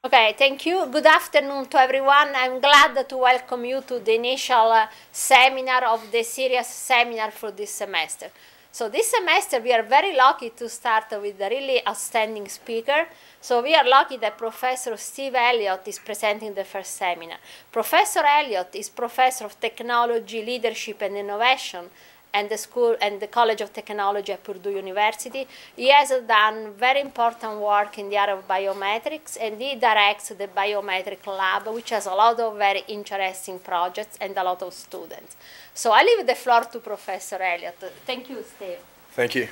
Okay, thank you. Good afternoon to everyone. I'm glad to welcome you to the initial seminar of the CERIAS seminar for this semester. So this semester we are very lucky to start with a really outstanding speaker. So we are lucky that Professor Steve Elliott is presenting the first seminar. Professor Elliott is Professor of Technology, Leadership and Innovation and the School and the College of Technology at Purdue University. He has done very important work in the area of biometrics, and he directs the Biometric Lab, which has a lot of very interesting projects and a lot of students. So I leave the floor to Professor Elliott. Thank you, Steve. Thank you.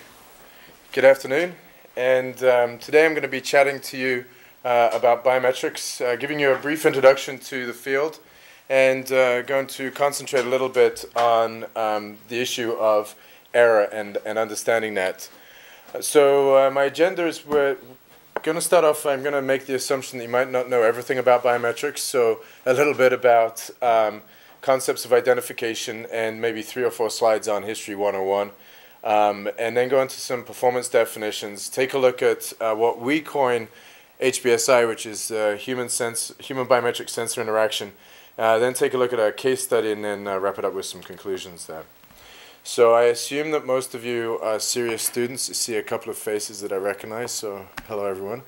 Good afternoon. And today I'm going to be chatting to you about biometrics, giving you a brief introduction to the field, and going to concentrate a little bit on the issue of error and understanding that. So my agenda is we're going to start off, I'm going to make the assumption that you might not know everything about biometrics, so a little bit about concepts of identification and maybe 3 or 4 slides on History 101, and then go into some performance definitions, take a look at what we coin HBSI, which is Human Biometric Sensor Interaction, then take a look at a case study and then wrap it up with some conclusions there. So I assume that most of you are CERIAS students. You see a couple of faces that I recognize, so hello everyone.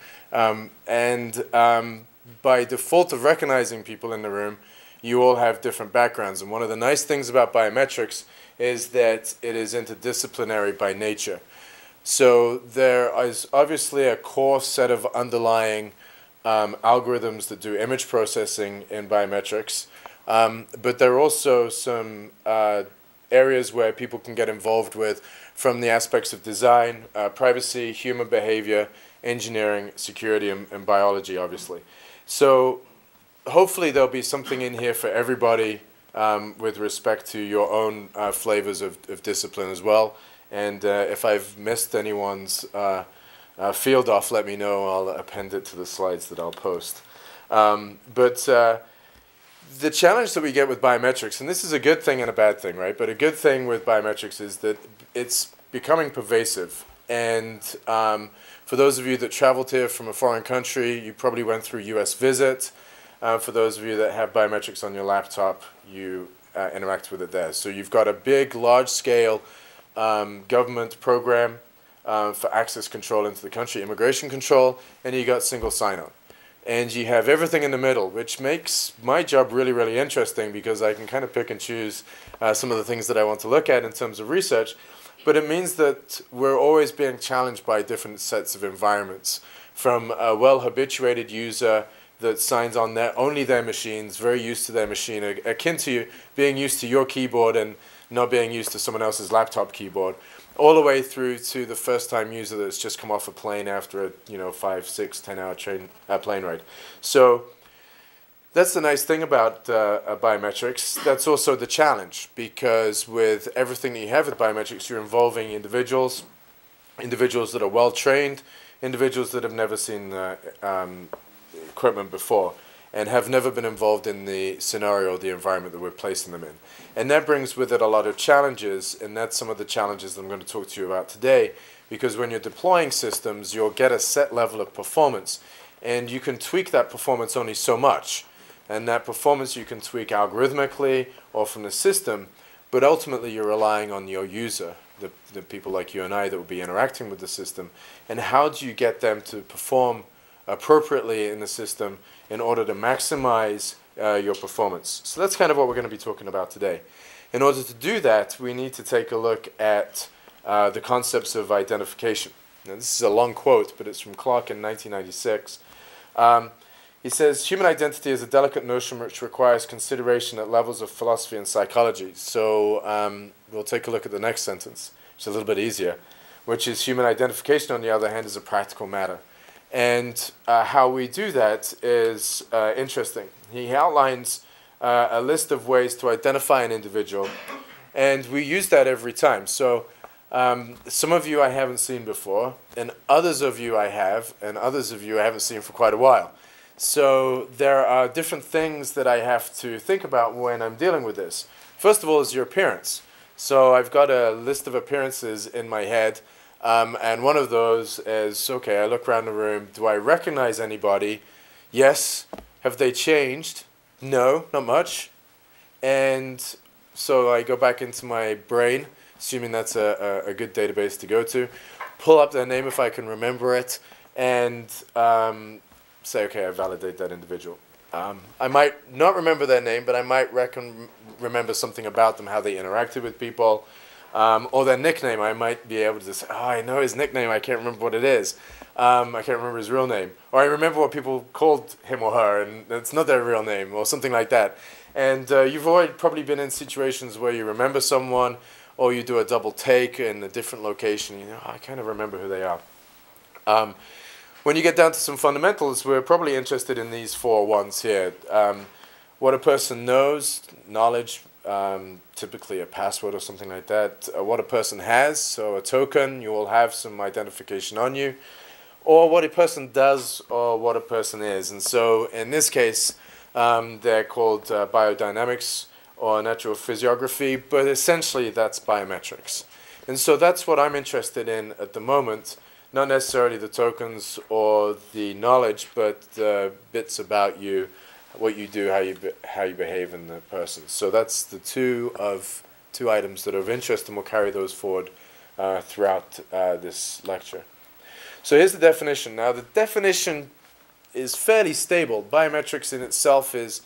By default of recognizing people in the room, you all have different backgrounds. And one of the nice things about biometrics is that it is interdisciplinary by nature. So there is obviously a core set of underlying algorithms that do image processing in biometrics, but there are also some areas where people can get involved with from the aspects of design, privacy, human behavior, engineering, security, and biology, obviously. So hopefully there'll be something in here for everybody with respect to your own flavors of discipline as well. And if I've missed anyone's field off, let me know. I'll append it to the slides that I'll post. The challenge that we get with biometrics, and this is a good thing and a bad thing, right? But a good thing with biometrics is that it's becoming pervasive. And for those of you that traveled here from a foreign country, you probably went through US Visit. For those of you that have biometrics on your laptop, you interact with it there. So you've got a big, large-scale government program for access control into the country, immigration control, and you got single sign-on. And you have everything in the middle, which makes my job really, really interesting because I can kind of pick and choose some of the things that I want to look at in terms of research. But it means that we're always being challenged by different sets of environments, from a well-habituated user that signs on only their machines, very used to their machine, akin to you being used to your keyboard and not being used to someone else's laptop keyboard, all the way through to the first-time user that's just come off a plane after a 5, 6, 10-hour plane ride. So that's the nice thing about biometrics. That's also the challenge, because with everything that you have with biometrics, you're involving individuals that are well-trained, individuals that have never seen equipment before, and have never been involved in the scenario, the environment that we're placing them in. And that brings with it a lot of challenges, and that's some of the challenges that I'm going to talk to you about today, because when you're deploying systems, you'll get a set level of performance, and you can tweak that performance only so much. And that performance you can tweak algorithmically or from the system, but ultimately you're relying on your user, the people like you and I that will be interacting with the system, and how do you get them to perform appropriately in the system in order to maximize your performance. So that's kind of what we're going to be talking about today. In order to do that, we need to take a look at the concepts of identification. Now, this is a long quote, but it's from Clark in 1996. He says, "Human identity is a delicate notion which requires consideration at levels of philosophy and psychology." So we'll take a look at the next sentence, which is a little bit easier, which is human identification, on the other hand, is a practical matter. And how we do that is interesting. He outlines a list of ways to identify an individual, and we use that every time. So some of you I haven't seen before, and others of you I have, and others of you I haven't seen for quite a while. So there are different things that I have to think about when I'm dealing with this. First of all is your appearance. So I've got a list of appearances in my head. And one of those is, okay, I look around the room, do I recognize anybody? Yes. Have they changed? No, not much. And so I go back into my brain, assuming that's a good database to go to, pull up their name if I can remember it, and say, okay, I validate that individual. I might not remember their name, but I might remember something about them, how they interacted with people, or their nickname. I might be able to say, oh, I know his nickname, I can't remember what it is. I can't remember his real name. Or I remember what people called him or her, and it's not their real name, or something like that. And you've already probably been in situations where you remember someone, or you do a double take in a different location. You know, I kind of remember who they are. When you get down to some fundamentals, we're probably interested in these 4 ones here. What a person knows, knowledge, typically a password or something like that. What a person has, so a token, you will have some identification on you. Or what a person does, or what a person is. And so in this case, they're called biodynamics or natural physiography, but essentially that's biometrics. And so that's what I'm interested in at the moment, not necessarily the tokens or the knowledge, but the bits about you, what you do, how you behave in the person. So that's the two items that are of interest, and we'll carry those forward throughout this lecture. So here's the definition. Now the definition is fairly stable. Biometrics in itself has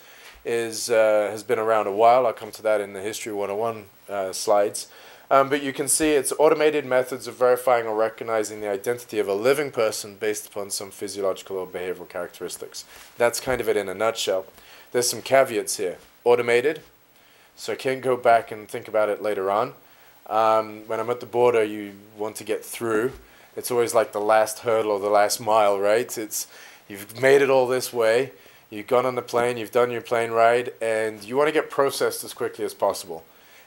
been around a while. I'll come to that in the History 101 slides. But you can see it's automated methods of verifying or recognizing the identity of a living person based upon some physiological or behavioral characteristics. That's kind of it in a nutshell. There's some caveats here. Automated, so I can't go back and think about it later on. When I'm at the border, you want to get through. It's always like the last hurdle or the last mile, right? You've made it all this way, you've gone on the plane, you've done your plane ride, and you want to get processed as quickly as possible.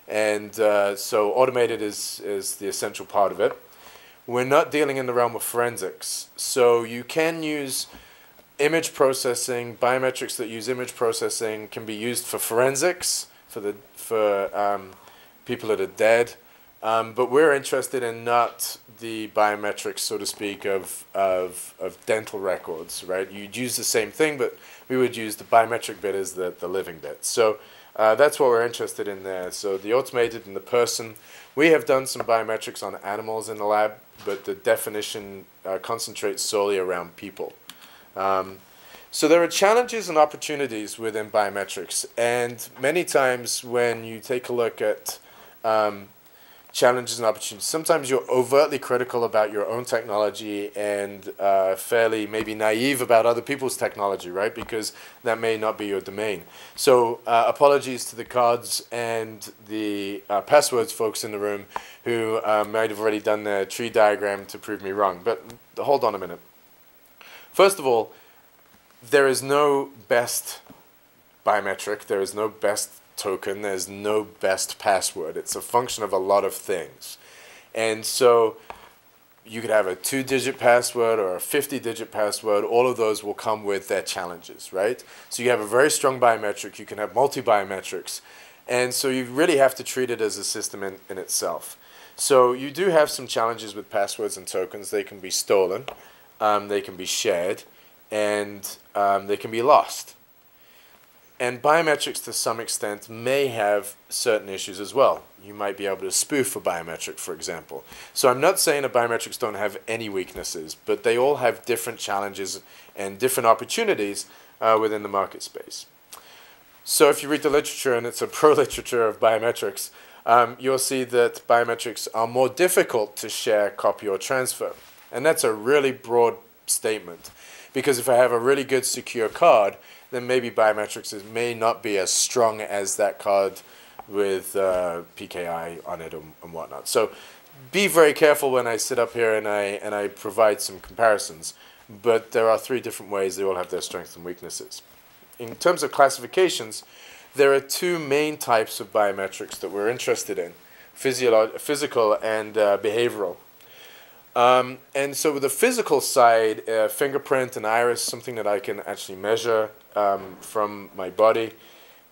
And so automated is the essential part of it. We're not dealing in the realm of forensics. So you can use image processing. Biometrics that use image processing can be used for forensics, for people that are dead. But we're interested in not the biometrics, so to speak, of dental records, right? You'd use the same thing, but we would use the biometric bit as the living bit. So that's what we're interested in there. So the automated and the person. We have done some biometrics on animals in the lab, but the definition concentrates solely around people. So there are challenges and opportunities within biometrics, and many times when you take a look at challenges and opportunities, sometimes you're overtly critical about your own technology and fairly maybe naive about other people's technology, right? Because that may not be your domain. So apologies to the cards and the passwords folks in the room who might have already done the tree diagram to prove me wrong. But hold on a minute. First of all, there is no best biometric. There is no best token. There's no best password. It's a function of a lot of things. And so you could have a 2-digit password or a 50-digit password. All of those will come with their challenges, right? So you have a very strong biometric. You can have multi-biometrics. And so you really have to treat it as a system in itself. So you do have some challenges with passwords and tokens. They can be stolen. They can be shared. And they can be lost. And biometrics, to some extent, may have certain issues as well. You might be able to spoof a biometric, for example. So I'm not saying that biometrics don't have any weaknesses, but they all have different challenges and different opportunities within the market space. So if you read the literature, and it's a pro-literature of biometrics, you'll see that biometrics are more difficult to share, copy, or transfer. And that's a really broad statement. Because if I have a really good secure card, then maybe biometrics may not be as strong as that card with PKI on it and whatnot. So be very careful when I sit up here and I provide some comparisons. But there are 3 different ways. They all have their strengths and weaknesses. In terms of classifications, there are 2 main types of biometrics that we're interested in, physical and behavioral. And so with the physical side, fingerprint and iris, something that I can actually measure from my body.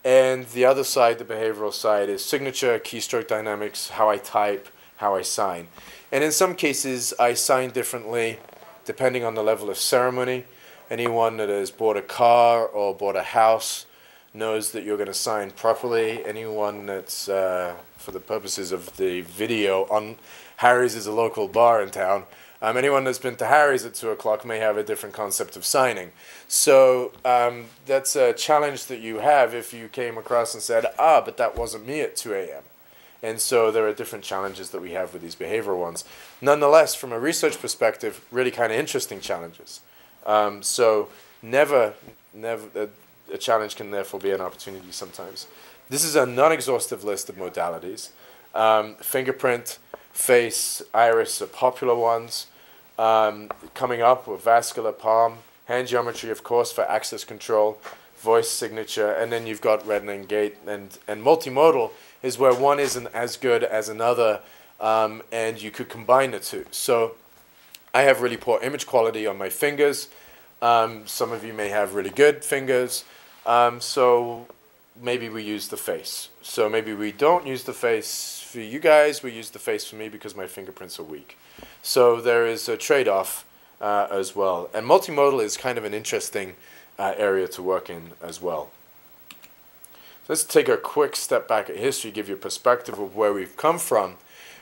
And the other side, the behavioral side, is signature, keystroke dynamics, how I type, how I sign. And in some cases, I sign differently depending on the level of ceremony. Anyone that has bought a car or bought a house knows that you're going to sign properly. Anyone that's, for the purposes of the video, on Harry's is a local bar in town. Anyone that's been to Harry's at 2 o'clock may have a different concept of signing. So that's a challenge that you have if you came across and said, but that wasn't me at 2 a.m. And so there are different challenges that we have with these behavioral ones. Nonetheless, from a research perspective, really kind of interesting challenges. So never, a challenge can therefore be an opportunity sometimes. This is a non-exhaustive list of modalities. Fingerprint, face, iris are popular ones. Coming up with vascular, palm, hand geometry, of course, for access control, voice signature, and then you've got retina and gait. And multimodal is where one isn't as good as another, and you could combine the two. So I have really poor image quality on my fingers. Some of you may have really good fingers. So maybe we use the face. So maybe we don't use the face for you guys. We use the face for me because my fingerprints are weak. So there is a trade-off as well. And multimodal is kind of an interesting area to work in as well. So let's take a quick step back at history, give you a perspective of where we've come from,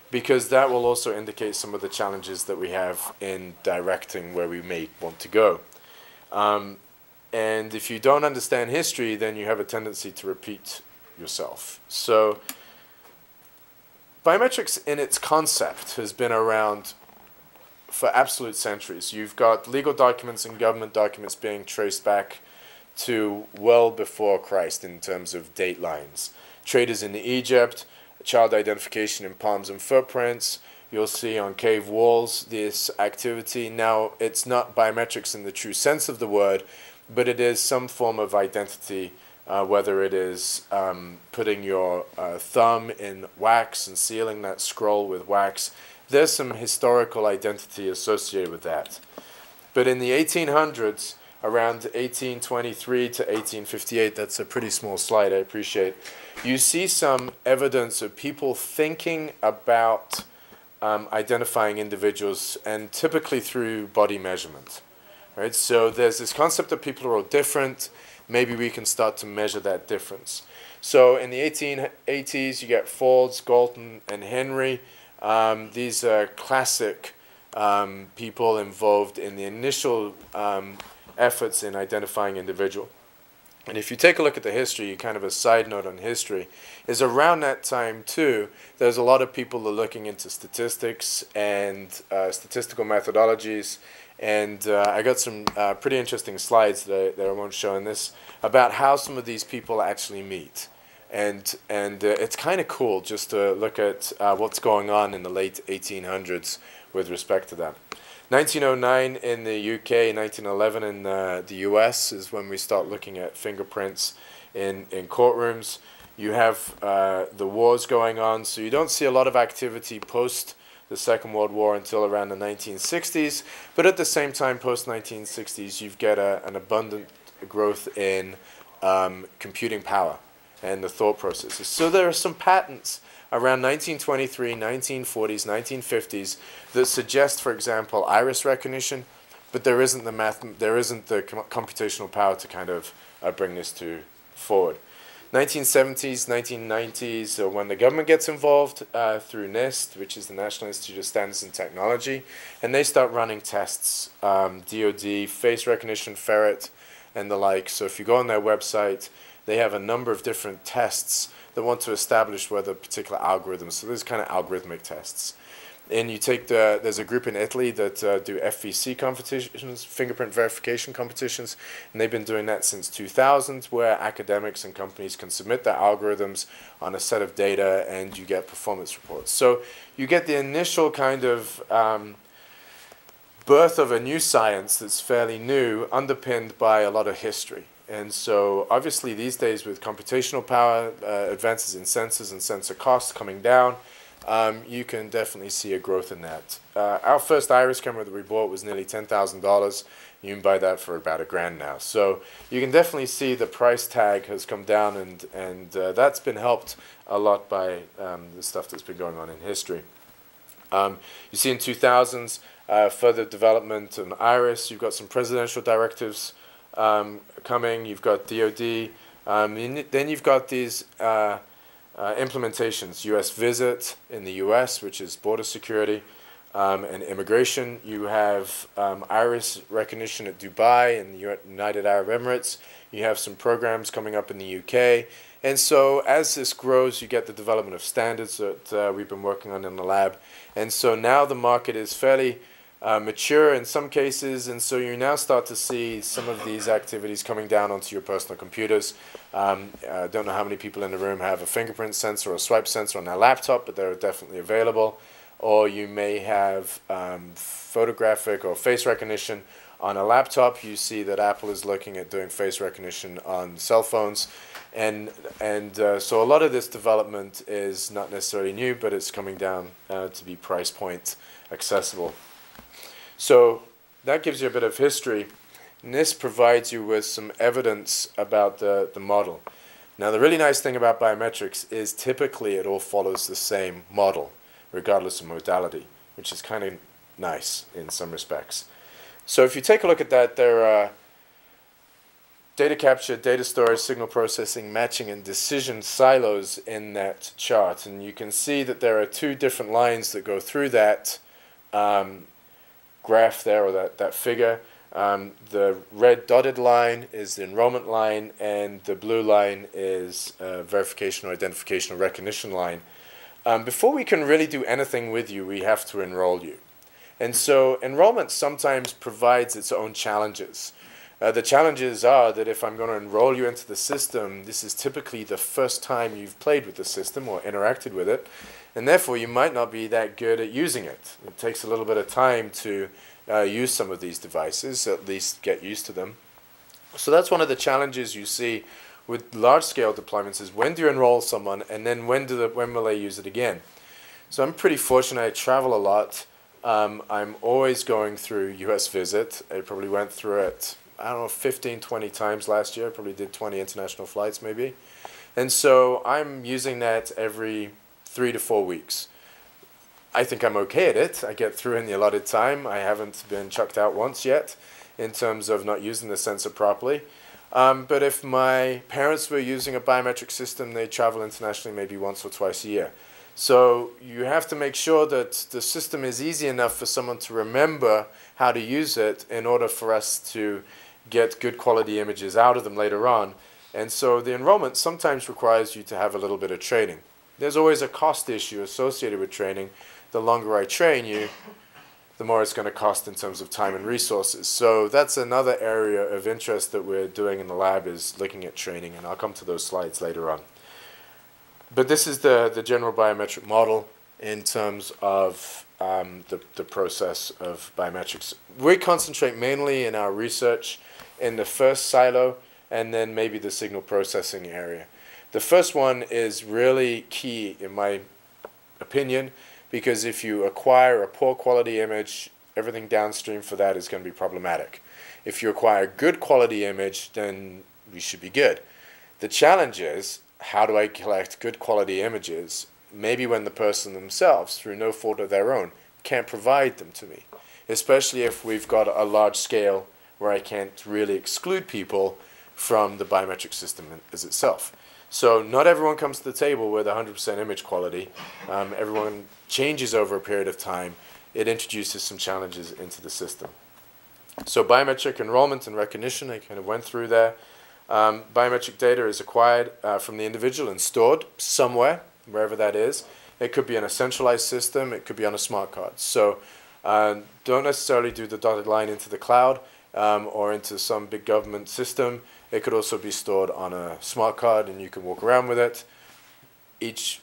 because that will also indicate some of the challenges that we have in directing where we may want to go. And if you don't understand history, then you have a tendency to repeat yourself. So biometrics in its concept has been around for absolute centuries. You've got legal documents and government documents being traced back to well before Christ in terms of date lines. Traders in Egypt, child identification in palms and footprints. You'll see on cave walls this activity. Now, it's not biometrics in the true sense of the word, but it is some form of identity, whether it is putting your thumb in wax and sealing that scroll with wax. There's some historical identity associated with that. But in the 1800s, around 1823 to 1858, that's a pretty small slide, I appreciate, you see some evidence of people thinking about identifying individuals, and typically through body measurement. Right? So there's this concept that people are all different. Maybe we can start to measure that difference. So in the 1880s, you get Folds, Galton, and Henry. These are classic people involved in the initial efforts in identifying individual. And if you take a look at the history, kind of a side note on history, is around that time too, there's a lot of people that are looking into statistics and statistical methodologies. And I got some pretty interesting slides that I won't show in this about how some of these people actually meet. And it's kind of cool just to look at what's going on in the late 1800s with respect to that. 1909 in the UK, 1911 in the US is when we start looking at fingerprints in courtrooms. You have the wars going on, so you don't see a lot of activity post the Second World War until around the 1960s. But at the same time, post-1960s, you get an abundant growth in computing power and the thought processes. So there are some patents around 1923, 1940s, 1950s that suggest, for example, iris recognition, but there isn't the computational power to kind of bring this forward. 1970s, 1990s, when the government gets involved through NIST, which is the National Institute of Standards and Technology, and they start running tests, DoD, face recognition, ferret, and the like. So if you go on their website, they have a number of different tests that want to establish whether particular algorithms, so there's kind of algorithmic tests. And you take there's a group in Italy that do FVC competitions, fingerprint verification competitions, and they've been doing that since 2000, where academics and companies can submit their algorithms on a set of data and you get performance reports. So you get the initial kind of birth of a new science that's fairly new, underpinned by a lot of history. And so obviously these days with computational power, advances in sensors and sensor costs coming down, you can definitely see a growth in that. Our first iris camera that we bought was nearly $10,000. You can buy that for about $1,000 now. So you can definitely see the price tag has come down, and that's been helped a lot by the stuff that's been going on in history. You see in 2000s, further development in iris. You've got some presidential directives coming. You've got DoD. Then you've got these implementations, U.S. Visit in the U.S., which is border security and immigration. You have iris recognition at Dubai and the United Arab Emirates. You have some programs coming up in the UK. And so as this grows, you get the development of standards that we've been working on in the lab. And so now the market is fairly mature in some cases, and so you now start to see some of these activities coming down onto your personal computers. I don't know how many people in the room have a fingerprint sensor or a swipe sensor on their laptop, but they're definitely available. Or you may have photographic or face recognition on a laptop. You see that Apple is looking at doing face recognition on cell phones. And so a lot of this development is not necessarily new, but it's coming down to be price point accessible. So that gives you a bit of history, and this provides you with some evidence about the model. Now, the really nice thing about biometrics is typically it all follows the same model, regardless of modality, which is kind of nice in some respects. So if you take a look at that, there are data capture, data storage, signal processing, matching, and decision silos in that chart. And you can see that there are two different lines that go through that graph there, or that figure. The red dotted line is the enrollment line, and the blue line is verification or identification or recognition line. Before we can really do anything with you, we have to enroll you. And so enrollment sometimes provides its own challenges. The challenges are that if I'm going to enroll you into the system, this is typically the first time you've played with the system or interacted with it, and therefore you might not be that good at using it. It takes a little bit of time to use some of these devices, at least get used to them. So that's one of the challenges you see with large-scale deployments, is when do you enroll someone, and then when will they use it again? So I'm pretty fortunate. I travel a lot. I'm always going through US Visit. I probably went through it, I don't know, 15, 20 times last year. I probably did 20 international flights maybe. And so I'm using that every 3 to 4 weeks. I think I'm okay at it. I get through in the allotted time. I haven't been chucked out once yet in terms of not using the sensor properly. But if my parents were using a biometric system, they travel internationally maybe once or twice a year. So you have to make sure that the system is easy enough for someone to remember how to use it in order for us to get good quality images out of them later on. And so the enrollment sometimes requires you to have a little bit of training. There's always a cost issue associated with training. The longer I train you, the more it's going to cost in terms of time and resources. So that's another area of interest that we're doing in the lab, is looking at training, and I'll come to those slides later on. But this is the general biometric model in terms of the process of biometrics. We concentrate mainly in our research in the first silo and then maybe the signal processing area. The first one is really key in my opinion, because if you acquire a poor quality image, everything downstream for that is going to be problematic. If you acquire a good quality image, then we should be good. The challenge is, how do I collect good quality images, maybe when the person themselves, through no fault of their own, can't provide them to me, especially if we've got a large scale where I can't really exclude people from the biometric system as itself. So not everyone comes to the table with 100% image quality. Everyone changes over a period of time. It introduces some challenges into the system. So biometric enrollment and recognition, I kind of went through there. Biometric data is acquired from the individual and stored somewhere, wherever that is. It could be in a centralized system. It could be on a smart card. So don't necessarily do the dotted line into the cloud or into some big government system. It could also be stored on a smart card, and you can walk around with it.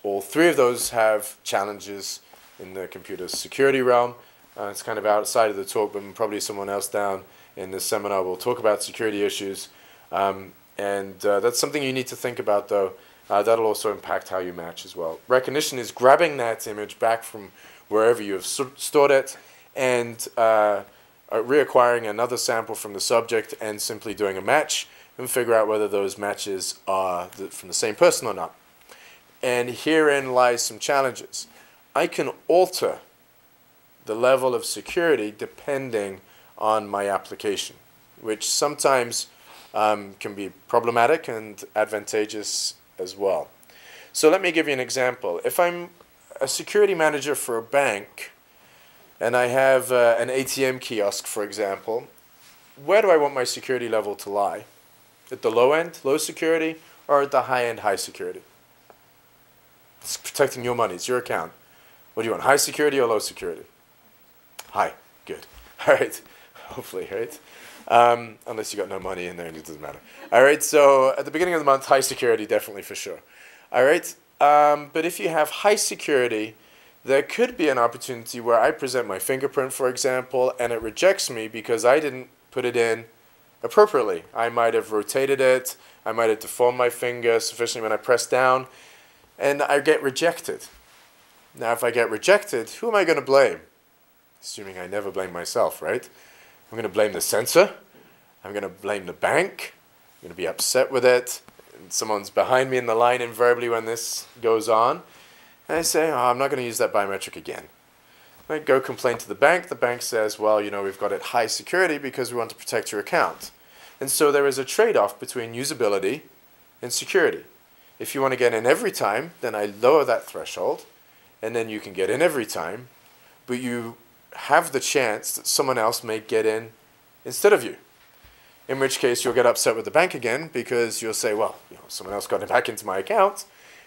All three of those have challenges in the computer security realm. It's kind of outside of the talk, but probably someone else down in this seminar will talk about security issues. That's something you need to think about, though. That'll also impact how you match as well. Recognition is grabbing that image back from wherever you have stored it and reacquiring another sample from the subject and simply doing a match and figure out whether those matches are from the same person or not. And herein lies some challenges. I can alter the level of security depending on my application, which sometimes can be problematic and advantageous as well. So let me give you an example. If I'm a security manager for a bank and I have an ATM kiosk, for example, where do I want my security level to lie? At the low end, low security, or at the high end, high security? It's protecting your money. It's your account. What do you want, high security or low security? High. Good. All right. Hopefully, right? Unless you got no money in there and it doesn't matter. All right. So at the beginning of the month, high security, definitely for sure. All right. But if you have high security, there could be an opportunity where I present my fingerprint, for example, and it rejects me because I didn't put it in appropriately. I might have rotated it. I might have deformed my finger sufficiently when I press down, and I get rejected. Now, if I get rejected, who am I going to blame? Assuming I never blame myself, right? I'm going to blame the sensor. I'm going to blame the bank. I'm going to be upset with it. And someone's behind me in the line invariably when this goes on. And I say, oh, I'm not going to use that biometric again. I go complain to the bank. The bank says, well, you know, we've got it high security because we want to protect your account. And so there is a trade-off between usability and security. If you want to get in every time, then I lower that threshold, and then you can get in every time, but you have the chance that someone else may get in instead of you. In which case you'll get upset with the bank again because you'll say, well, you know, someone else got back into my account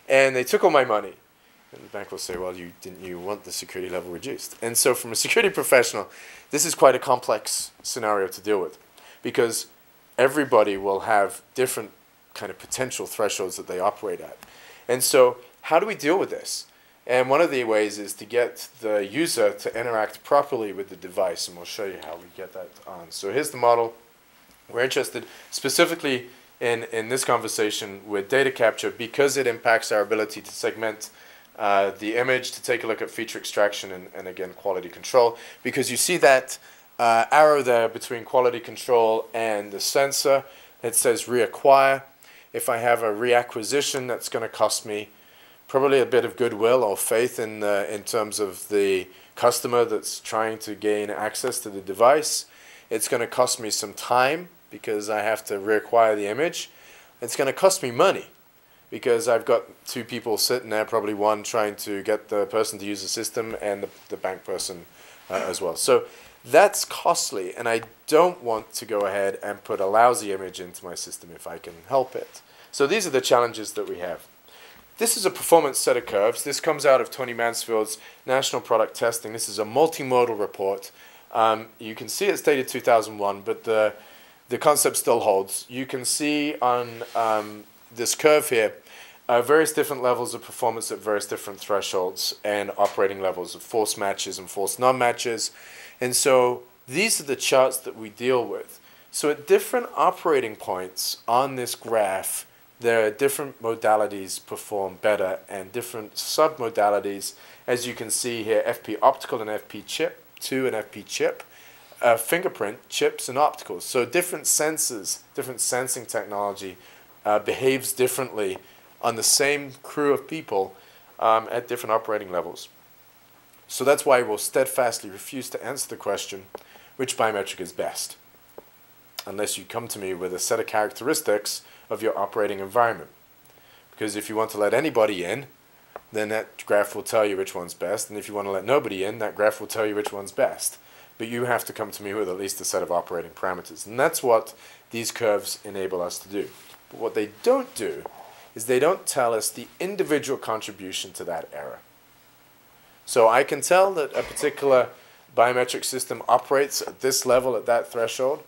and they took all my money. And the bank will say, well, didn't you want the security level reduced? And so from a security professional, this is quite a complex scenario to deal with because everybody will have different kind of potential thresholds that they operate at. And so how do we deal with this? And one of the ways is to get the user to interact properly with the device, and we'll show you how we get that on. So here's the model. We're interested specifically in this conversation with data capture because it impacts our ability to segment the image, to take a look at feature extraction and again, quality control. Because you see that arrow there between quality control and the sensor. It says reacquire. If I have a reacquisition, that's going to cost me probably a bit of goodwill or faith in terms of the customer that's trying to gain access to the device. It's going to cost me some time because I have to reacquire the image. It's going to cost me money because I've got two people sitting there, probably one trying to get the person to use the system and the bank person as well. So that's costly, and I don't want to go ahead and put a lousy image into my system if I can help it. So these are the challenges that we have. This is a performance set of curves. This comes out of Tony Mansfield's National Product Testing. This is a multimodal report. You can see it's dated 2001, but the concept still holds. You can see on this curve here various different levels of performance at various different thresholds and operating levels of false matches and false non-matches. And so these are the charts that we deal with. So at different operating points on this graph, there are different modalities perform better and different submodalities. As you can see here, FP optical and FP chip, 2 and FP chip, fingerprint, chips, and opticals. So different sensors, different sensing technology behaves differently on the same crew of people at different operating levels. So that's why we'll steadfastly refuse to answer the question, which biometric is best, unless you come to me with a set of characteristics of your operating environment. Because if you want to let anybody in, then that graph will tell you which one's best. And if you want to let nobody in, that graph will tell you which one's best. But you have to come to me with at least a set of operating parameters. And that's what these curves enable us to do. But what they don't do is they don't tell us the individual contribution to that error. So I can tell that a particular biometric system operates at this level, at that threshold,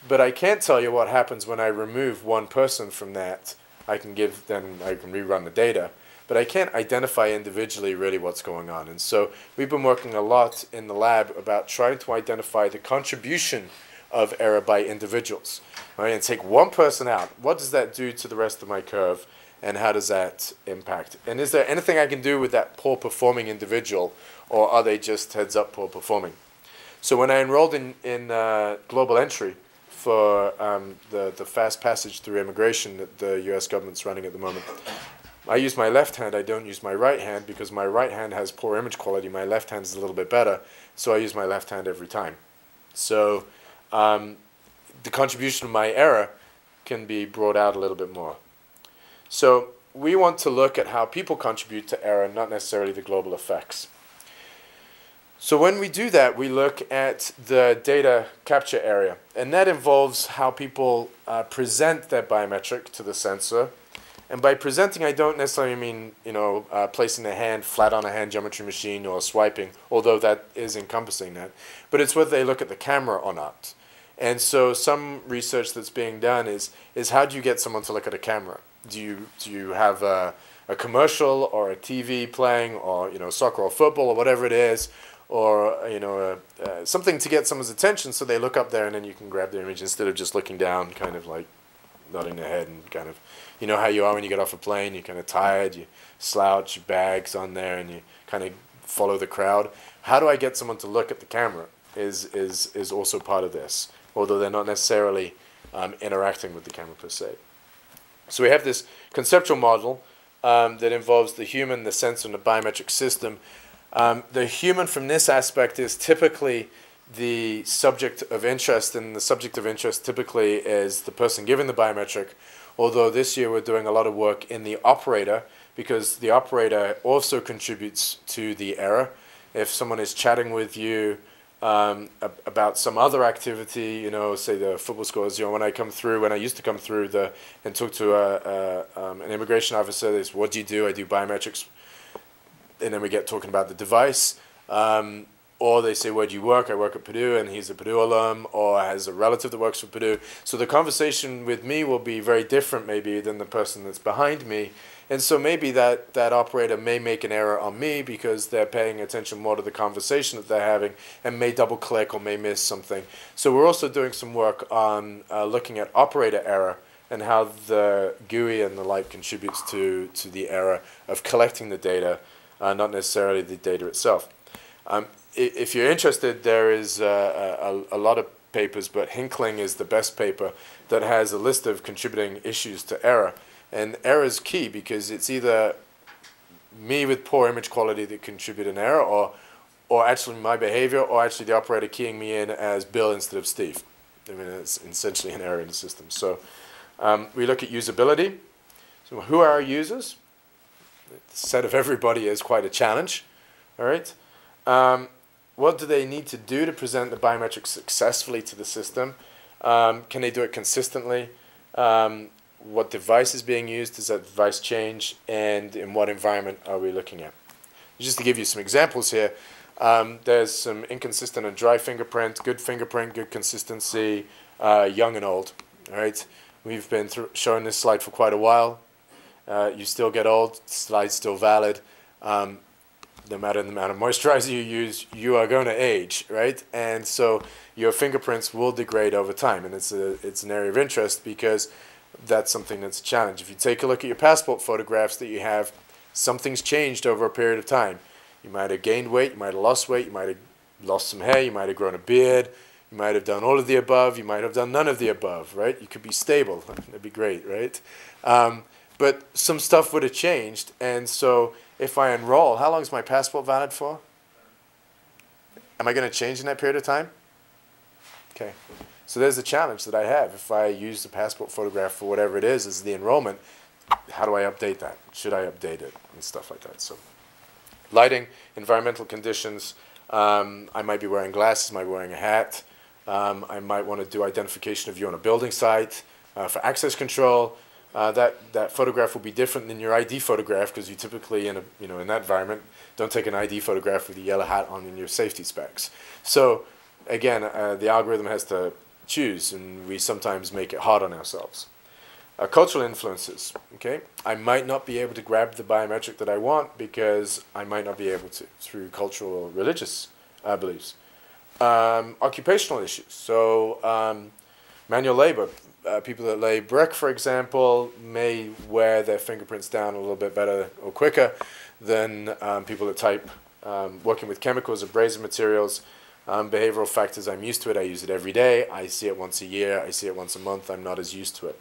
but I can't tell you what happens when I remove one person from that. I can rerun the data, but I can't identify individually really what's going on. And so we've been working a lot in the lab about trying to identify the contribution of error by individuals. Right? And take one person out. What does that do to the rest of my curve, and how does that impact? And is there anything I can do with that poor performing individual, or are they just heads up poor performing? So when I enrolled in Global Entry, for the fast passage through immigration that the US government's running at the moment, I use my left hand, I don't use my right hand because my right hand has poor image quality, my left hand is a little bit better, so I use my left hand every time. So the contribution of my error can be brought out a little bit more. So we want to look at how people contribute to error, not necessarily the global effects. So when we do that, we look at the data capture area, and that involves how people present their biometric to the sensor. And by presenting, I don't necessarily mean, placing the hand flat on a hand geometry machine or swiping, although that is encompassing that. But it's whether they look at the camera or not. And so some research that's being done is how do you get someone to look at a camera? Do you have a commercial or a TV playing, or soccer or football or whatever it is, or something to get someone's attention so they look up there and then you can grab their image instead of just looking down, kind of like nodding their head and kind of, how you are when you get off a plane, you're kind of tired, you slouch, your bag's on there, and you kind of follow the crowd. How do I get someone to look at the camera is also part of this, although they're not necessarily interacting with the camera per se. So we have this conceptual model that involves the human, the sensor, and the biometric system. The human from this aspect is typically the subject of interest, and the subject of interest typically is the person giving the biometric, although this year we're doing a lot of work in the operator, because the operator also contributes to the error. If someone is chatting with you about some other activity, say the football scores, when I used to come through and talk to an immigration officer, they say, what do you do? I do biometrics. And then we get talking about the device. Or they say, where do you work? I work at Purdue, and he's a Purdue alum, or has a relative that works for Purdue. So the conversation with me will be very different maybe than the person that's behind me. And so maybe that operator may make an error on me because they're paying attention more to the conversation that they're having and may double click or may miss something. So we're also doing some work on looking at operator error and how the GUI and the like contributes to the error of collecting the data, not necessarily the data itself. If you're interested, there is a lot of papers, but Hinkling is the best paper that has a list of contributing issues to error. And error is key because it's either me with poor image quality that contribute an error, or actually my behavior, or actually the operator keying me in as Bill instead of Steve. I mean, it's essentially an error in the system. So we look at usability. So who are our users? The set of everybody is quite a challenge. All right. What do they need to do to present the biometrics successfully to the system? Can they do it consistently? What device is being used? Does that device change? And in what environment are we looking at? Just to give you some examples here, there's some inconsistent and dry fingerprint, good consistency, young and old. All right, we've been showing this slide for quite a while. You still get old, the slide's still valid. No matter the amount of moisturizer you use, you are going to age, right? And so your fingerprints will degrade over time, and it's an area of interest because that's something that's a challenge. If you take a look at your passport photographs that you have, something's changed over a period of time. You might have gained weight, you might have lost weight, you might have lost some hair, you might have grown a beard, you might have done all of the above, you might have done none of the above, right? You could be stable, that'd be great, right? But some stuff would have changed, and so if I enroll, how long is my passport valid for? Am I going to change in that period of time? Okay. So there's a challenge that I have. If I use the passport photograph for whatever it is as the enrollment, how do I update that? Should I update it? And stuff like that. So lighting, environmental conditions. I might be wearing glasses, I might be wearing a hat. I might want to do identification of you on a building site for access control. That photograph will be different than your ID photograph because you typically, in that environment, don't take an ID photograph with a yellow hat on in your safety specs. So again, the algorithm has to choose, and we sometimes make it hard on ourselves. Cultural influences. Okay, I might not be able to grab the biometric that I want because I might not be able to through cultural or religious beliefs. Occupational issues. So manual labor. People that lay brick, for example, may wear their fingerprints down a little bit better or quicker than people that type. Working with chemicals, abrasive materials, behavioral factors, I'm used to it. I use it every day. I see it once a year. I see it once a month. I'm not as used to it.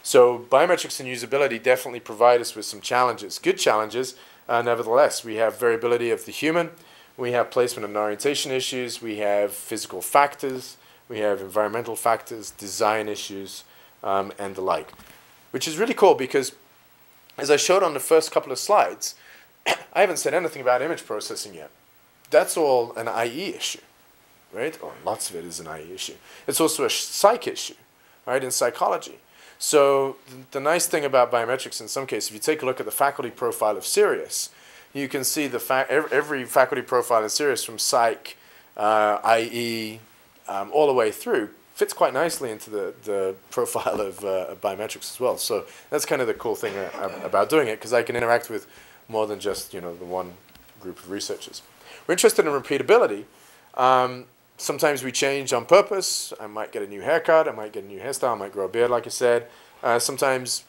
So biometrics and usability definitely provide us with some challenges, good challenges. Nevertheless, we have variability of the human, we have placement and orientation issues, we have physical factors, we have environmental factors, design issues, and the like. Which is really cool because, as I showed on the first couple of slides, I haven't said anything about image processing yet. That's all an IE issue, right? Or lots of it is an IE issue. It's also a psych issue, right, in psychology. So the nice thing about biometrics in some cases, if you take a look at the faculty profile of CERIAS, you can see every faculty profile in CERIAS from psych, IE, all the way through fits quite nicely into the profile of biometrics as well. So that's kind of the cool thing about doing it, because I can interact with more than just the one group of researchers. We're interested in repeatability. Sometimes we change on purpose. I might get a new haircut. I might get a new hairstyle. I might grow a beard, like I said. Sometimes,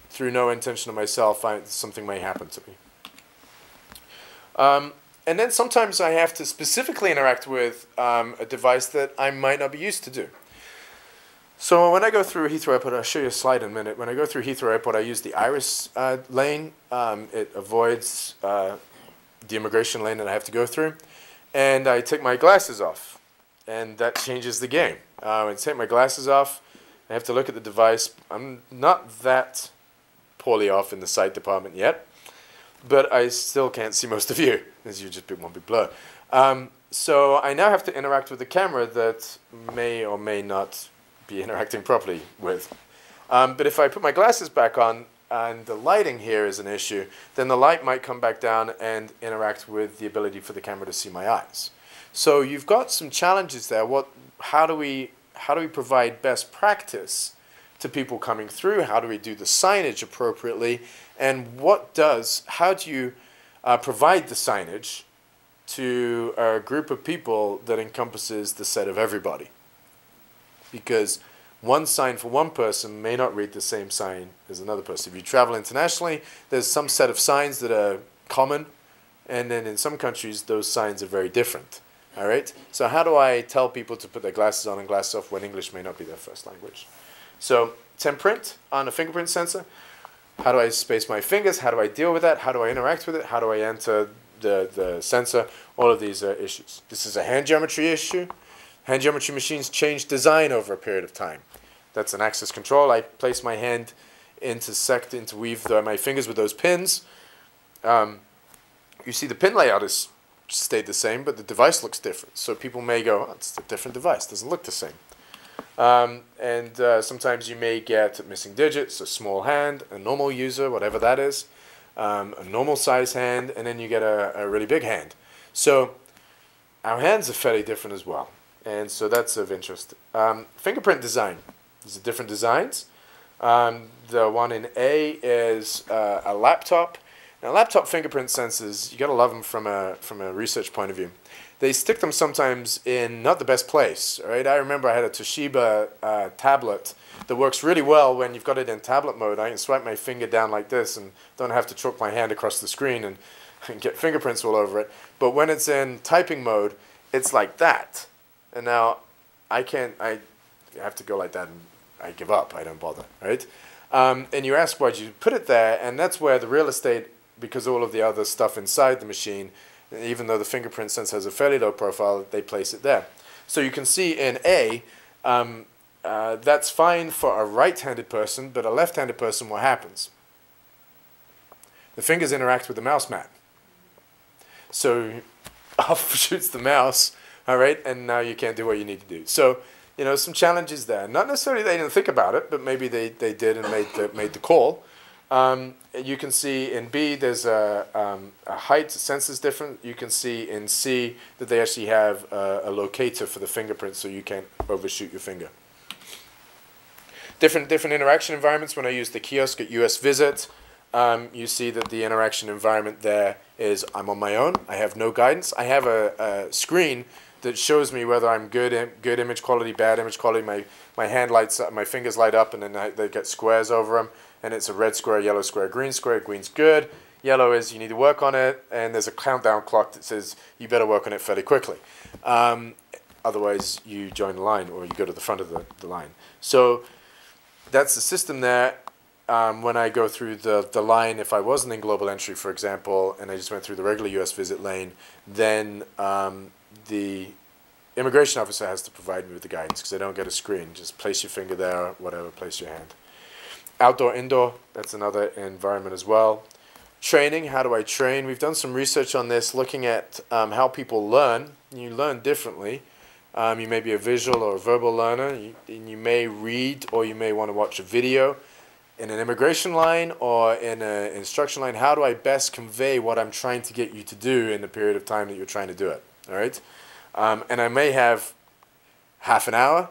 through no intention of myself, something may happen to me. And then sometimes I have to specifically interact with a device that I might not be used to do. So when I go through Heathrow Airport, I'll show you a slide in a minute. When I go through Heathrow Airport, I use the iris lane. It avoids the immigration lane that I have to go through. And I take my glasses off. And that changes the game. When I take my glasses off, I have to look at the device. I'm not that poorly off in the sight department yet, but I still can't see most of you, as you just one big blur. So I now have to interact with the camera that may or may not be interacting properly with. But if I put my glasses back on and the lighting here is an issue, then the light might come back down and interact with the ability for the camera to see my eyes. So you've got some challenges there. How do we provide best practice to people coming through? How do we do the signage appropriately? And how do you provide the signage to a group of people that encompasses the set of everybody? Because one sign for one person may not read the same sign as another person. If you travel internationally, there's some set of signs that are common, and then in some countries, those signs are very different. All right? So how do I tell people to put their glasses on and glasses off when English may not be their first language? So temprint on a fingerprint sensor. How do I space my fingers? How do I deal with that? How do I interact with it? How do I enter the sensor? All of these are issues. This is a hand geometry issue. Hand geometry machines change design over a period of time. That's an access control. I place my hand, interweave my fingers with those pins. You see the pin layout is stayed the same, but the device looks different. So people may go, oh, it's a different device. It doesn't look the same. Sometimes you may get missing digits, a small hand, a normal user, whatever that is, a normal size hand, and then you get a really big hand. So our hands are fairly different as well. And so that's of interest. Fingerprint design. These are different designs. The one in A is a laptop. Now, laptop fingerprint sensors, you got to love them from a research point of view. They stick them sometimes in not the best place, right? I remember I had a Toshiba tablet that works really well when you've got it in tablet mode. I can swipe my finger down like this and don't have to chalk my hand across the screen and get fingerprints all over it. But when it's in typing mode, it's like that. And now I have to go like that and I give up. I don't bother, right? And you ask why'd you put it there, and that's where the real estate, because all of the other stuff inside the machine, even though the fingerprint sensor has a fairly low profile, they place it there. So you can see in A, that's fine for a right-handed person, but a left-handed person, what happens? The fingers interact with the mouse mat. So off shoots the mouse, all right, and now you can't do what you need to do. So, some challenges there. Not necessarily they didn't think about it, but maybe they did and made the call. You can see in B there's a height, sensor's different. You can see in C that they actually have a locator for the fingerprint so you can't overshoot your finger. Different interaction environments. When I use the kiosk at US Visit, you see that the interaction environment there is I'm on my own. I have no guidance. I have a screen that shows me whether I'm good image quality, bad image quality. My hand lights up, my fingers light up, and then they get squares over them. And it's a red square, yellow square, green square. Green's good. Yellow is you need to work on it. And there's a countdown clock that says you better work on it fairly quickly. Otherwise, you join the line or you go to the front of the line. So that's the system there. When I go through the line, if I wasn't in global entry, for example, and I just went through the regular US visit lane, then the immigration officer has to provide me with the guidance because I don't get a screen. Just place your finger there, whatever, place your hand. Outdoor, indoor, that's another environment as well. Training, how do I train? We've done some research on this, looking at how people learn. You learn differently. You may be a visual or a verbal learner. You may read or you may want to watch a video. In an immigration line or in an instruction line, how do I best convey what I'm trying to get you to do in the period of time that you're trying to do it? All right? And I may have half an hour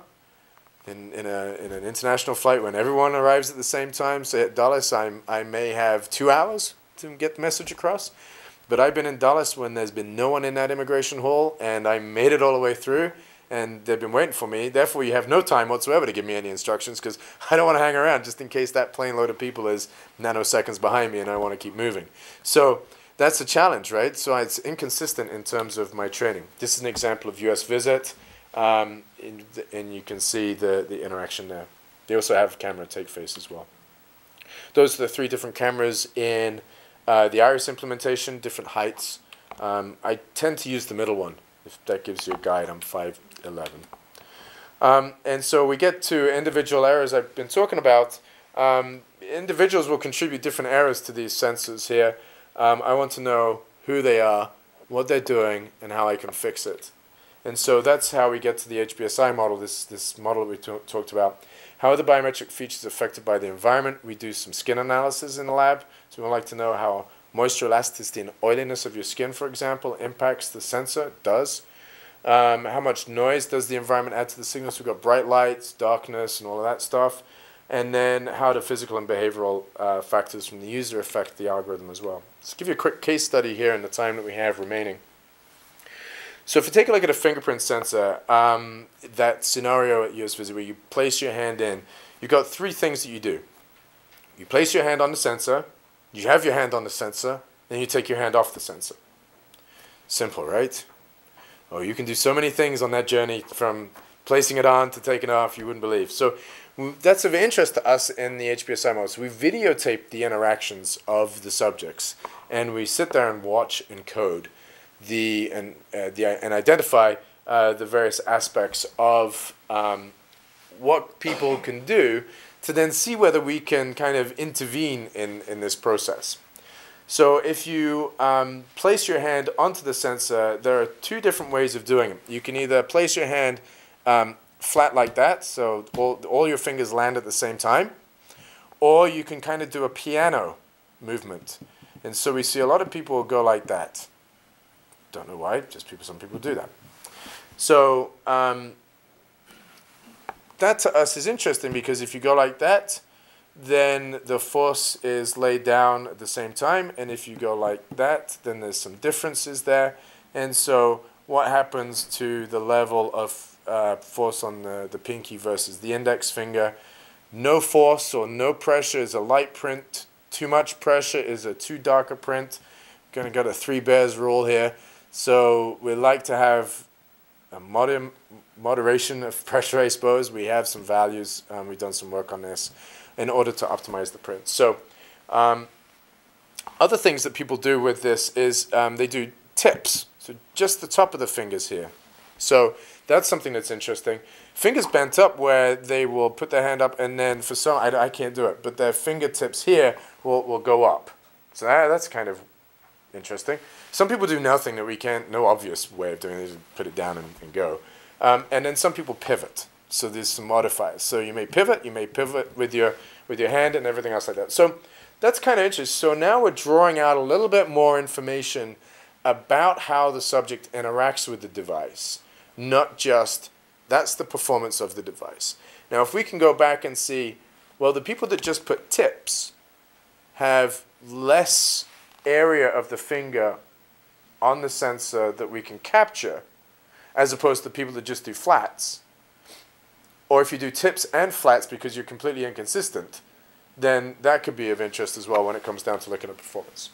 in an international flight when everyone arrives at the same time. Say at Dulles, I may have 2 hours to get the message across. But I've been in Dulles when there's been no one in that immigration hall, and I made it all the way through, and they've been waiting for me. Therefore, you have no time whatsoever to give me any instructions because I don't want to hang around just in case that plane load of people is nanoseconds behind me and I want to keep moving. So that's a challenge, right? So it's inconsistent in terms of my training. This is an example of US visit, and you can see the interaction there. They also have camera take face as well. Those are the 3 different cameras in the iris implementation, different heights. I tend to use the middle one, if that gives you a guide. I'm 5'11". And so we get to individual errors I've been talking about. Individuals will contribute different errors to these sensors here. I want to know who they are, what they're doing, and how I can fix it. And so that's how we get to the HBSI model, this model that we talked about. How are the biometric features affected by the environment? We do some skin analysis in the lab. So we like to know how moisture elasticity and oiliness of your skin, for example, impacts the sensor. It does. How much noise does the environment add to the signals? We've got bright lights, darkness, and all of that stuff. And then how do physical and behavioral factors from the user affect the algorithm as well. Let's give you a quick case study here in the time that we have remaining. So if you take a look at a fingerprint sensor, that scenario at US Visit where you place your hand in, you've got 3 things that you do. You place your hand on the sensor, you have your hand on the sensor, then you take your hand off the sensor. Simple, right? Oh, you can do so many things on that journey from placing it on to taking it off, you wouldn't believe. So that's of interest to us in the HBSI model. So we videotape the interactions of the subjects, and we sit there and watch and code and identify the various aspects of what people can do to then see whether we can kind of intervene in this process. So if you place your hand onto the sensor, there are 2 different ways of doing it. You can either place your hand flat like that, so all your fingers land at the same time, or you can kind of do a piano movement. And so we see a lot of people go like that. Don't know why, just some people do that. So that to us is interesting because if you go like that, then the force is laid down at the same time, and if you go like that, then there's some differences there. And so what happens to the level of force on the pinky versus the index finger? No force or no pressure is a light print. Too much pressure is a too dark a print. Going to go to 3 bears rule here. So we like to have a moderation of pressure, I suppose. We have some values. We've done some work on this in order to optimize the print. So other things that people do with this is they do tips. So just the top of the fingers here. So that's something that's interesting. Fingers bent up where they will put their hand up and then for some, I can't do it, but their fingertips here will go up. So that's kind of interesting. Some people do nothing that we can't, no obvious way of doing it, just put it down and go. And then some people pivot. So there's some modifiers. So you may pivot with your hand and everything else like that. So that's kind of interesting. So now we're drawing out a little bit more information about how the subject interacts with the device, not just that's the performance of the device. Now if we can go back and see, well, the people that just put tips have less area of the finger on the sensor that we can capture as opposed to people that just do flats. Or if you do tips and flats because you're completely inconsistent, then that could be of interest as well when it comes down to looking at performance.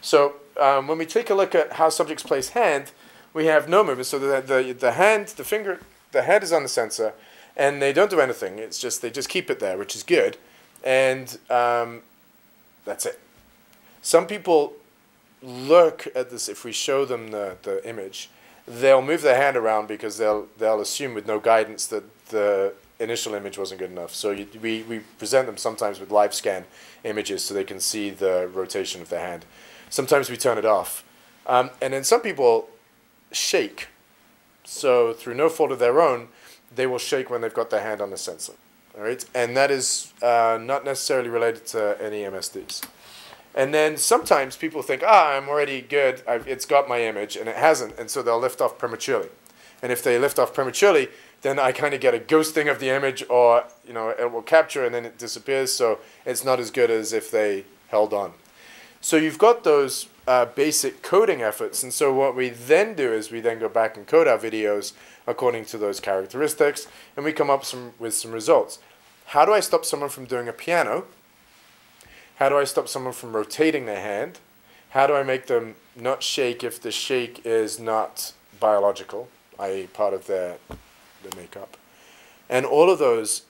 So when we take a look at how subjects place hand, we have no movement. So the head is on the sensor, And they don't do anything. It's just they just keep it there, which is good. And that's it. Some people look at this, if we show them the image, they'll move their hand around because they'll assume with no guidance that the initial image wasn't good enough. So we present them sometimes with live scan images so they can see the rotation of their hand. Sometimes we turn it off. And then some people shake. So through no fault of their own, they will shake when they've got their hand on the sensor. All right? And that is not necessarily related to any MSDs. And then sometimes people think, I'm already good, it's got my image, and it hasn't, and so they'll lift off prematurely. And if they lift off prematurely, then I kind of get a ghosting of the image, or it will capture and then it disappears, so it's not as good as if they held on. So you've got those basic coding efforts, and so what we then do is we then go back and code our videos according to those characteristics, and we come up with some results. How do I stop someone from doing a piano? How do I stop someone from rotating their hand? How do I make them not shake if the shake is not biological, i.e. part of their makeup? And all of those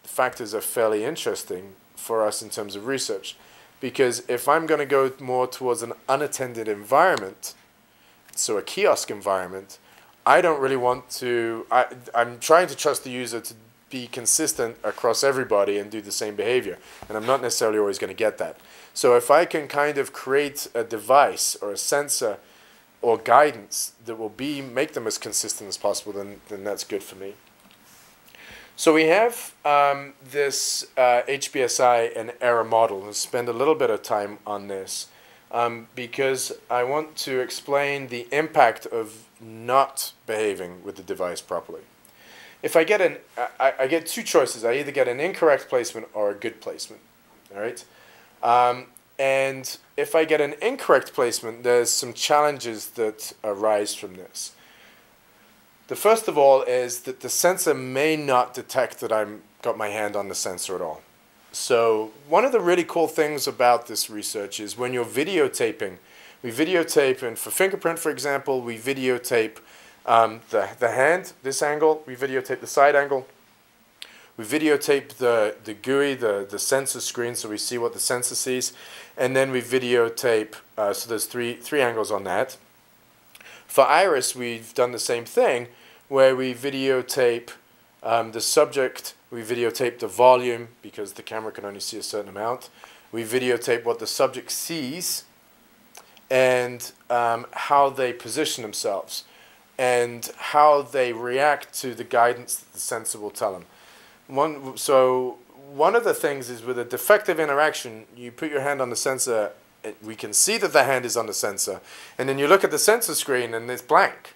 factors are fairly interesting for us in terms of research, because if I'm going to go more towards an unattended environment, so a kiosk environment, I don't really want to, I'm trying to trust the user to be consistent across everybody and do the same behavior. And I'm not necessarily always going to get that. So if I can kind of create a device or a sensor or guidance that will make them as consistent as possible, then that's good for me. So we have this HBSI and error model. We'll spend a little bit of time on this because I want to explain the impact of not behaving with the device properly. If I get I get two choices. I either get an incorrect placement or a good placement. All right. And if I get an incorrect placement, there's some challenges that arise from this. The first of all is that the sensor may not detect that I've got my hand on the sensor at all. So one of the really cool things about this research is when you're videotaping, we videotape, and for fingerprint, for example, we videotape the hand, this angle, we videotape the side angle, we videotape the GUI, the sensor screen, so we see what the sensor sees, and then we videotape, so there's three angles on that. For iris, we've done the same thing, where we videotape the subject, we videotape the volume, because the camera can only see a certain amount, we videotape what the subject sees, and how they position themselves, and how they react to the guidance that the sensor will tell them. So one of the things is with a defective interaction, you put your hand on the sensor, we can see that the hand is on the sensor, and then you look at the sensor screen and it's blank.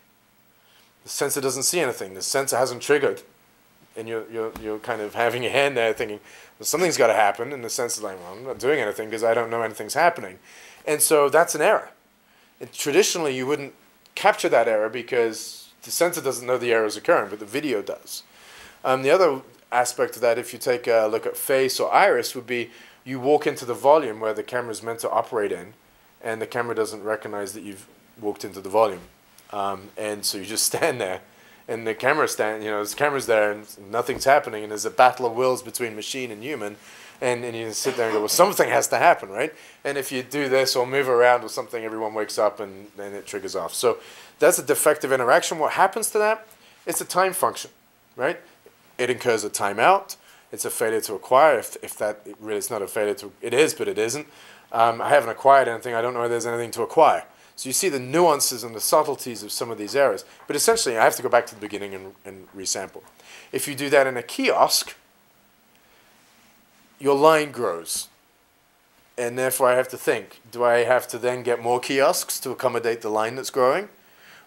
The sensor doesn't see anything. The sensor hasn't triggered, and you're kind of having your hand there thinking, well, something's got to happen, and the sensor's like, well, I'm not doing anything because I don't know anything's happening. And so that's an error. And traditionally, you wouldn't capture that error because the sensor doesn't know the error is occurring, but the video does. The other aspect of that, if you take a look at face or iris, would be you walk into the volume where the camera is meant to operate in, and the camera doesn't recognize that you've walked into the volume. And so you just stand there, and the camera's there, and nothing's happening, and there's a battle of wills between machine and human, and you sit there and go, well, something has to happen, right? And if you do this or move around or something, everyone wakes up and then it triggers off. So that's a defective interaction. What happens to that? It's a time function, right? It incurs a timeout. It's a failure to acquire. If that really is not a failure to, it is, but it isn't. I haven't acquired anything. I don't know if there's anything to acquire. So you see the nuances and the subtleties of some of these errors. But essentially, I have to go back to the beginning and resample. If you do that in a kiosk, your line grows. And therefore, I have to think, do I have to then get more kiosks to accommodate the line that's growing?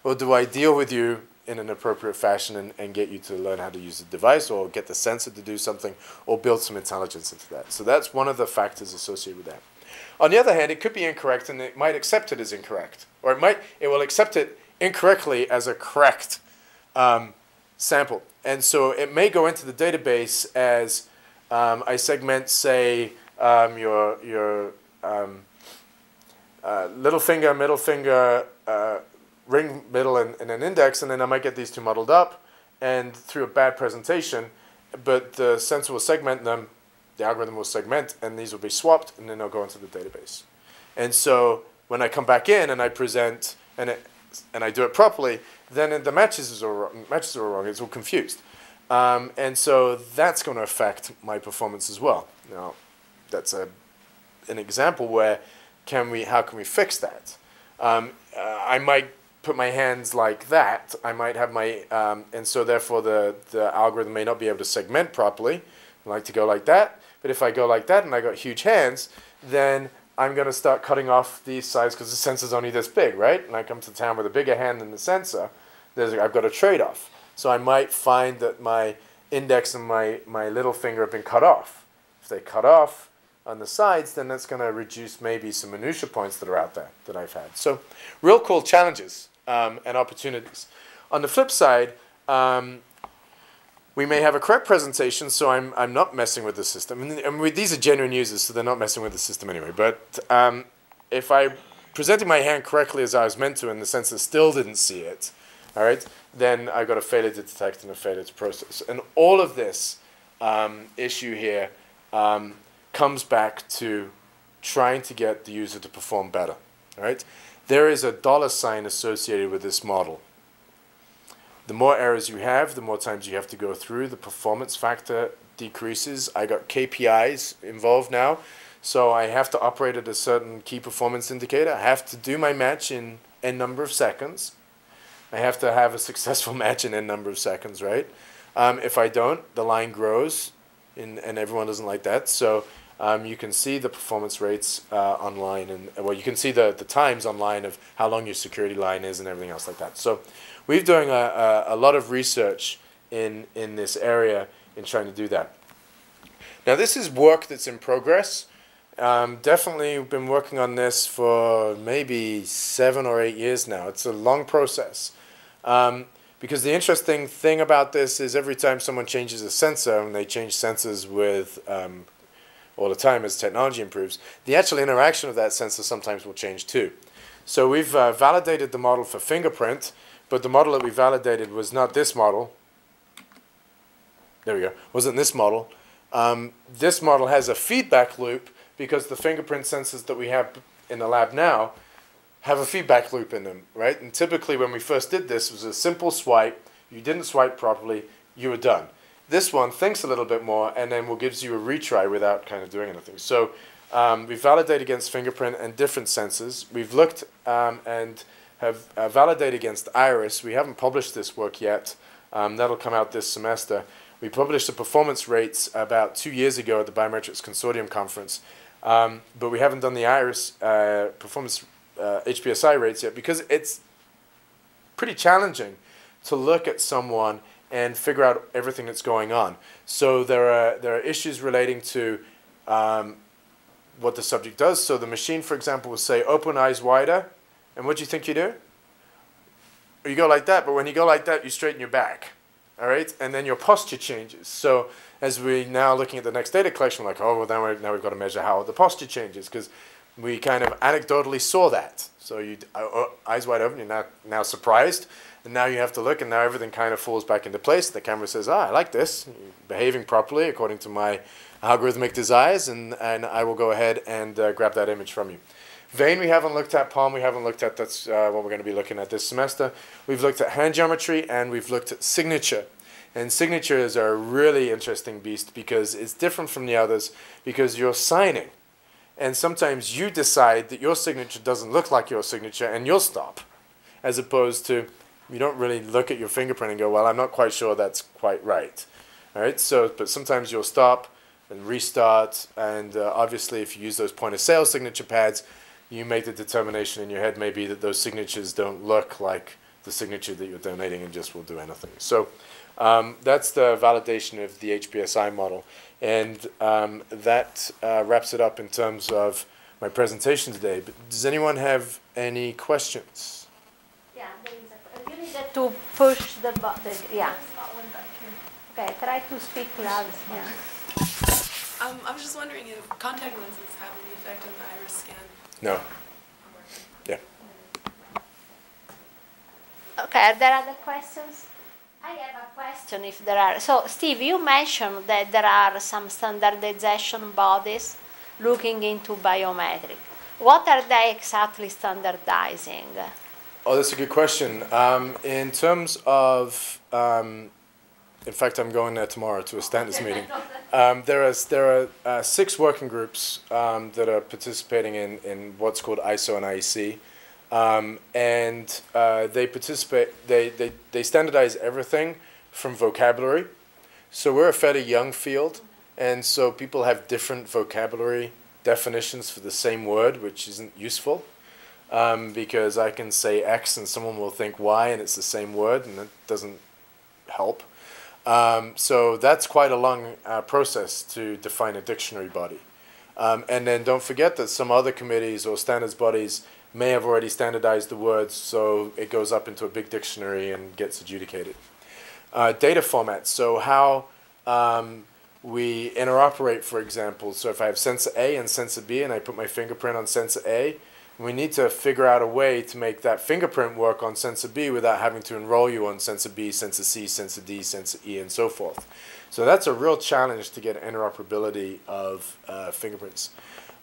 Or do I deal with you in an appropriate fashion and get you to learn how to use the device, or get the sensor to do something, or build some intelligence into that? So that's one of the factors associated with that. On the other hand, it could be incorrect, and it might accept it as incorrect. Or it will accept it incorrectly as a correct sample. And so it may go into the database as I segment, say, your little finger, middle finger, ring, middle, and an index, and then I might get these two muddled up, and through a bad presentation, but the sensor will segment them, the algorithm will segment, and these will be swapped, and then they'll go into the database. And so when I come back in and I present and I do it properly, then the matches are wrong. It's all confused. And so that's going to affect my performance as well. Now, that's an example where how can we fix that? I might put my hands like that. I might have my, and so therefore the algorithm may not be able to segment properly. I like to go like that. But if I go like that and I got huge hands, then I'm going to start cutting off these sides because the sensor's only this big, right? And I come to town with a bigger hand than the sensor. I've got a trade-off. So I might find that my index and my little finger have been cut off. If they cut off on the sides, then that's going to reduce maybe some minutia points that are out there that I've had. So real cool challenges and opportunities. On the flip side, we may have a correct presentation, so I'm not messing with the system. And these are genuine users, so they're not messing with the system anyway. But if I presented my hand correctly as I was meant to and the sensor still didn't see it, all right, then I've got a failure to detect and a failure to process. And all of this issue here comes back to trying to get the user to perform better. All right? There is a $ associated with this model. The more errors you have, the more times you have to go through, the performance factor decreases. I got KPIs involved now, so I have to operate at a certain key performance indicator. I have to do my match in n number of seconds. I have to have a successful match in n number of seconds, right? If I don't, the line grows, and everyone doesn't like that. So you can see the performance rates online, and well, you can see the times online of how long your security line is and everything else like that. So we're doing a lot of research in this area in trying to do that. Now this is work that's in progress. Definitely been working on this for maybe 7 or 8 years now. It's a long process. Because the interesting thing about this is every time someone changes a sensor, and they change sensors with all the time as technology improves, the actual interaction of that sensor sometimes will change too. So we've validated the model for fingerprint, but the model that we validated was not this model. There we go. Wasn't this model. This model has a feedback loop because the fingerprint sensors that we have in the lab now have a feedback loop in them, right? And typically when we first did this, it was a simple swipe. You didn't swipe properly, you were done. This one thinks a little bit more and then gives you a retry without kind of doing anything. So we validate against fingerprint and different sensors. We've looked and have validated against iris. We haven't published this work yet. That'll come out this semester. We published the performance rates about 2 years ago at the Biometrics Consortium conference, but we haven't done the iris performance HPSI rates yet because it's pretty challenging to look at someone and figure out everything that's going on. So there are issues relating to what the subject does. So the machine, for example, will say, open eyes wider. And what do you think you do? You go like that, but when you go like that, you straighten your back. All right? And then your posture changes. So as we're now looking at the next data collection, we're like, oh, well, now we've got to measure how the posture changes because we kind of anecdotally saw that. So you eyes wide open, you're now surprised. And now you have to look, and now everything kind of falls back into place. The camera says, I like this. You're behaving properly according to my algorithmic desires, and I will go ahead and grab that image from you. Vein we haven't looked at, palm we haven't looked at. That's what we're going to be looking at this semester. We've looked at hand geometry, and we've looked at signature. And signature is a really interesting beast because it's different from the others because you're signing. And sometimes you decide that your signature doesn't look like your signature, and you'll stop, as opposed to you don't really look at your fingerprint and go, well, I'm not quite sure that's quite right. All right, so, but sometimes you'll stop and restart, and obviously if you use those point-of-sale signature pads, you make the determination in your head maybe that those signatures don't look like the signature that you're donating and just will do anything. So that's the validation of the HPSI model, and that wraps it up in terms of my presentation today. But does anyone have any questions? Yeah, there is a, you need to push the button. Yeah. Okay, try to speak loud. Yeah. I was just wondering if contact lenses have any effect on the iris scan. No. Yeah. Okay, are there other questions? I have a question if there are. So, Steve, you mentioned that there are some standardization bodies looking into biometric. What are they exactly standardizing? Oh, that's a good question. In terms of, in fact, I'm going there tomorrow to a standards meeting. There are 6 working groups that are participating in what's called ISO and IEC. And they participate, they standardize everything from vocabulary. So we're a fairly young field, and so people have different vocabulary definitions for the same word, which isn't useful, because I can say X and someone will think Y and it's the same word, and that doesn't help. So that's quite a long process to define a dictionary body. And then don't forget that some other committees or standards bodies may have already standardized the words, so it goes up into a big dictionary and gets adjudicated. Data formats, so how we interoperate, for example. So if I have sensor A and sensor B and I put my fingerprint on sensor A, we need to figure out a way to make that fingerprint work on sensor B without having to enroll you on sensor B, sensor C, sensor D, sensor E, and so forth. So that's a real challenge to get interoperability of fingerprints.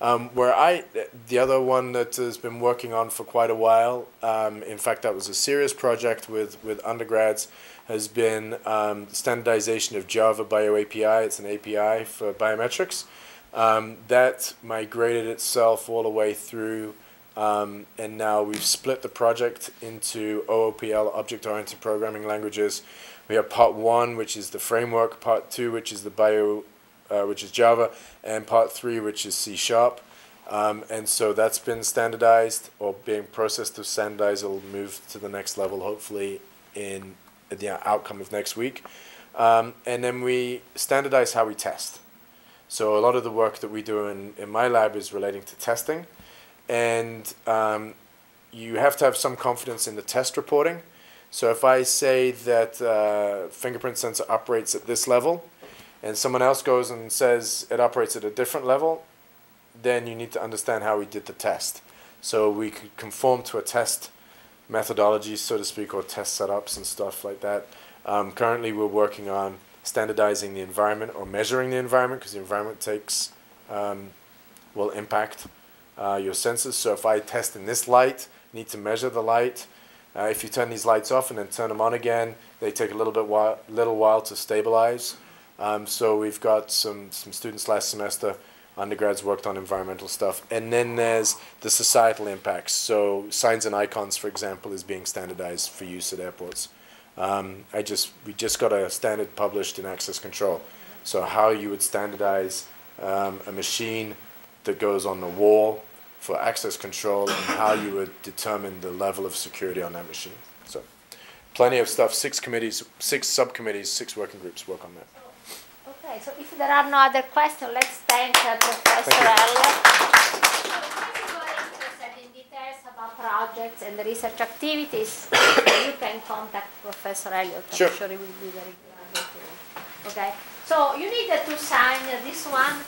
The other one that has been working on for quite a while, in fact that was a CERIAS project with undergrads, has been standardization of Java Bio API. It's an API for biometrics. That migrated itself all the way through, and now we've split the project into OOPL, Object-Oriented Programming Languages. We have part 1, which is the framework, part 2, which is the which is Java, and part 3, which is C#. And so that's been standardized or being processed to standardize. It'll move to the next level, hopefully, in the outcome of next week. And then we standardize how we test. So a lot of the work that we do in my lab is relating to testing. And you have to have some confidence in the test reporting. So if I say that fingerprint sensor operates at this level, and someone else goes and says it operates at a different level, then you need to understand how we did the test. So we could conform to a test methodology, so to speak, or test setups and stuff like that. Currently we're working on standardizing the environment or measuring the environment, because the environment will impact your sensors. So if I test in this light, I need to measure the light. If you turn these lights off and then turn them on again, they take a little while to stabilize. So we've got some students last semester, undergrads, worked on environmental stuff. And then there's the societal impacts. So signs and icons, for example, is being standardized for use at airports. We just got a standard published in access control. So how you would standardize a machine that goes on the wall for access control, and how you would determine the level of security on that machine. So plenty of stuff, 6 committees, 6 subcommittees, 6 working groups work on that. Okay, so if there are no other questions, let's thank Professor Elliott. If you are interested in details about projects and research activities, you can contact Professor Elliott. I'm sure he will be very glad to. Okay, so you need to sign this one.